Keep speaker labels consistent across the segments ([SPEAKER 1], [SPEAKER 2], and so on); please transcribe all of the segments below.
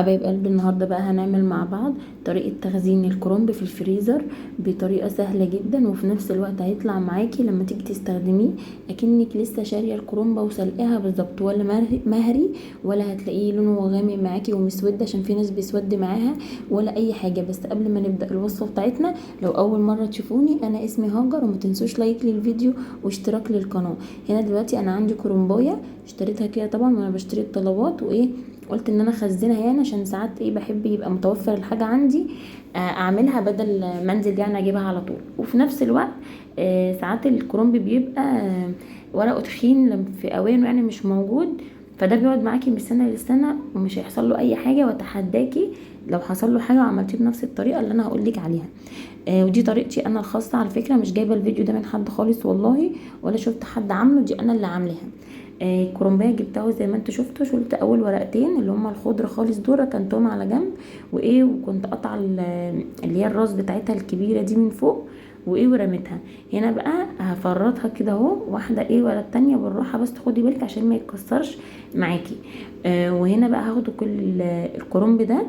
[SPEAKER 1] حبايب قلبي، النهارده بقى هنعمل مع بعض طريقه تخزين الكرنب في الفريزر بطريقه سهله جدا، وفي نفس الوقت هيطلع معاكي لما تيجي تستخدميه اكنك لسه شاريه الكرنبه وسلقاها بالظبط، ولا مهري ولا هتلاقيه لونه غامق معاكي ومسود عشان في ناس بيسود معاها ولا اي حاجه. بس قبل ما نبدا الوصفه بتاعتنا، لو اول مره تشوفوني انا اسمي هاجر، وما تنسوش لايك للفيديو واشتراك للقناه. هنا دلوقتي انا عندي كرنبايه اشتريتها كده طبعا وانا بشتري الطلبات، وايه قلت ان انا اخزنها يعني عشان ساعات بحب يبقى متوفر الحاجه عندي، اعملها بدل ما انزل يعني اجيبها على طول. وفي نفس الوقت ساعات الكرنب بيبقى ورقه تخين في اوانه يعني مش موجود، فده بيقعد معاكي من سنه لسنه ومش هيحصل له اي حاجه، واتحداكي لو حصل له حاجه وعملتيه بنفس الطريقه اللي انا هقول لك عليها. ودي طريقتي انا الخاصه على فكره، مش جايبه الفيديو ده من حد خالص والله، ولا شفت حد عامله، دي انا اللي عاملاها. الكرنبايه جبتها زي ما انتوا شفتوا، شلت اول ورقتين اللي هما الخضر خالص دول، ركنتهم على جنب، وكنت قطع اللي هي الراس بتاعتها الكبيره دي من فوق، ورميتها. هنا بقى هفرطها كده اهو، واحده ورا التانية بالراحه، بس خدي بالك عشان ما يتكسرش معاكي. وهنا بقى هاخد كل الكرنب ده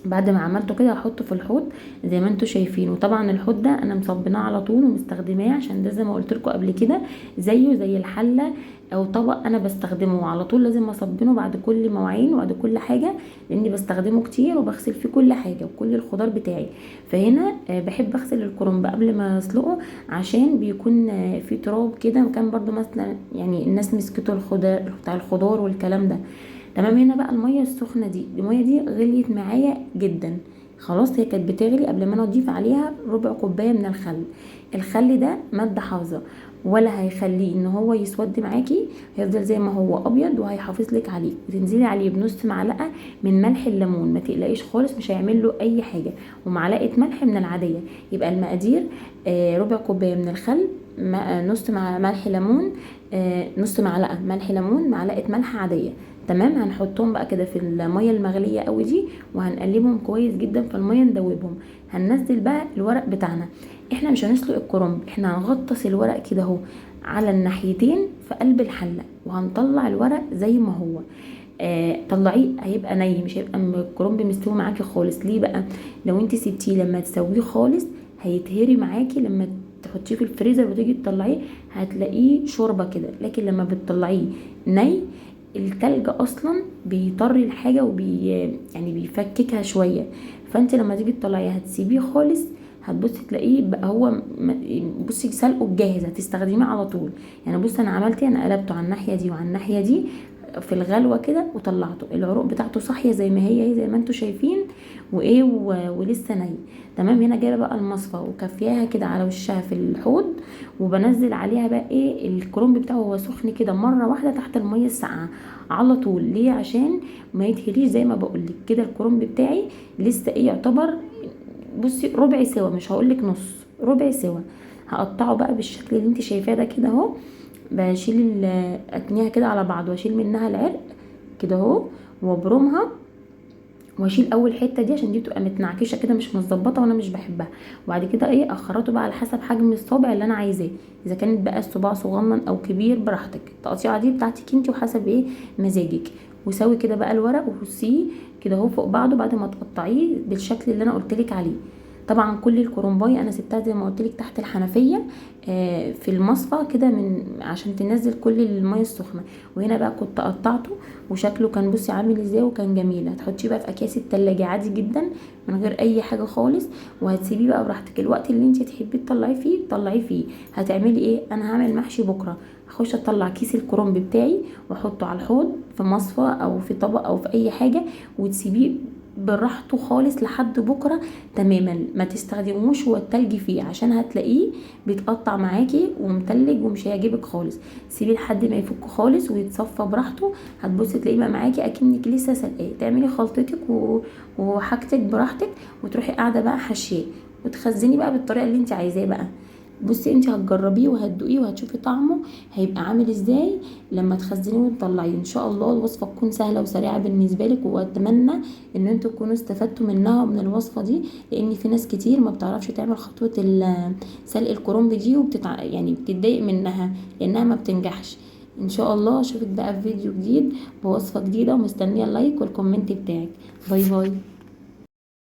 [SPEAKER 1] بعد ما عملته كده هحطه في الحوض زي ما انتوا شايفين. وطبعا الحوض ده انا مصبناه على طول ومستخدماه، عشان ده زي ما قلت لكم قبل كده زيه زي الحله او طبق انا بستخدمه على طول، لازم اصبنه بعد كل مواعين وبعد كل حاجه، لاني بستخدمه كتير وبغسل فيه كل حاجه وكل الخضار بتاعي. فهنا بحب اغسل الكرنب قبل ما اسلقه، عشان بيكون فيه تراب كده، وكان برضو مثلا يعني الناس مسكته الخضار بتاع الخضار والكلام ده. تمام. هنا بقى الميه السخنه دي، الميه دي غليت معايا جدا خلاص، هي كانت بتغلي قبل ما انا اضيف عليها ربع كوبايه من الخل. الخل ده ماده حافظه، ولا هيخليه ان هو يسود معاكي، هيفضل زي ما هو ابيض وهيحافظ لك عليه. وتنزلي عليه بنص معلقه من ملح الليمون، ما تقلقيش خالص مش هيعمل له اي حاجه، ومعلقه ملح من العاديه. يبقى المقادير ربع كوبايه من الخل، نص مع ملح ليمون، نص معلقه ملح ليمون، معلقه ملح عاديه. تمام. هنحطهم بقى كده في الميه المغليه قوي دي، وهنقلبهم كويس جدا في الميه ندوبهم. هننزل بقى الورق بتاعنا، احنا مش هنسلق الكرنب، احنا هنغطس الورق كده اهو على الناحيتين في قلب الحله، وهنطلع الورق زي ما هو. طلعيه هيبقى ني، مش هيبقى الكرنب مستوي معاكي خالص. ليه بقى؟ لو انت سبتيه لما تسويه خالص هيتهري معاكي، لما تحطيه في الفريزر وتيجي تطلعيه هتلاقيه شوربه كده، لكن لما بتطلعيه ني التلج اصلا بيطري الحاجه يعني بيفككها شويه. فانت لما تيجي تطلعيه هتسيبيه خالص، هتبصي تلاقيه بقى هو بصي سلقه جاهز، هتستخدميه على طول. يعني بصي انا عملت انا قلبته على الناحيه دي وعلى الناحيه دي في الغلوه كده، وطلعته العروق بتاعته صاحيه زي ما هي زي ما انتوا شايفين، ولسه ني. تمام. هنا جايبه بقى المصفى وكفياها كده على وشها في الحوض، وبنزل عليها بقى الكرنب بتاعه وهو سخن كده مره واحده تحت الميه الساقعه على طول. ليه؟ عشان ما يتهريش زي ما بقولك كده. الكرنب بتاعي لسه يعتبر بصي ربع سوا، مش هقولك نص، ربع سوا. هقطعه بقى بالشكل اللي انت شايفاه ده كده اهو، بشيل اتنيها كده على بعض واشيل منها العرق كده اهو، وابرمها، واشيل اول حته دي عشان دي بتبقى متنعكشه كده مش متظبطه وانا مش بحبها. وبعد كده اخرطه بقى على حسب حجم الصابع اللي انا عايزاه، اذا كانت بقى الصباع صغنن او كبير براحتك، التقطيعه دي بتاعتك انت وحسب مزاجك. وسوي كده بقى الورق وفصيه كده اهو فوق بعضه بعد ما تقطعيه بالشكل اللي انا قلتلك عليه. طبعا كل الكرنبايه انا سبتها زي ما قلتلك تحت الحنفيه في المصفى كده من عشان تنزل كل الميه السخنه. وهنا بقى كنت قطعته وشكله كان بصي عامل ازاي وكان جميل. هتحطيه بقى في اكياس التلاجة عادي جدا من غير اي حاجه خالص، وهتسيبيه بقى براحتك الوقت اللي انت تحبي تطلعيه فيه طلعيه فيه. هتعملي انا هعمل محشي بكره، هخش اطلع كيس الكرنب بتاعي واحطه على الحوض في مصفى او في طبق او في اي حاجه، وتسيبيه براحته خالص لحد بكره تماما. ما تستخدموش والتلج فيه عشان هتلاقيه بيتقطع معاكي ومتلج ومش هيعجبك خالص. سيبيه لحد ما يفك خالص ويتصفى براحته، هتبصي تلاقيه بقى معاكي اكنك لسه سلقاه. تعملي خلطتك وحاجتك براحتك، وتروحي قاعده بقى حشيه وتخزني بقى بالطريقه اللي انت عايزاه بقى. بصي انت هتجربيه وهتدوقيه وهتشوفي طعمه هيبقى عامل ازاي لما تخزنيه وتطلعيه. ان شاء الله الوصفه تكون سهله وسريعه بالنسبه لك، واتمنى ان انتوا تكونوا استفدتوا منها ومن الوصفه دي، لان في ناس كتير ما بتعرفش تعمل خطوه سلق الكرنب دي يعني بتتضايق منها لانها ما بتنجحش. ان شاء الله اشوفك بقى في فيديو جديد بوصفة جديدة، ومستنية اللايك والكومنت بتاعك. باي باي.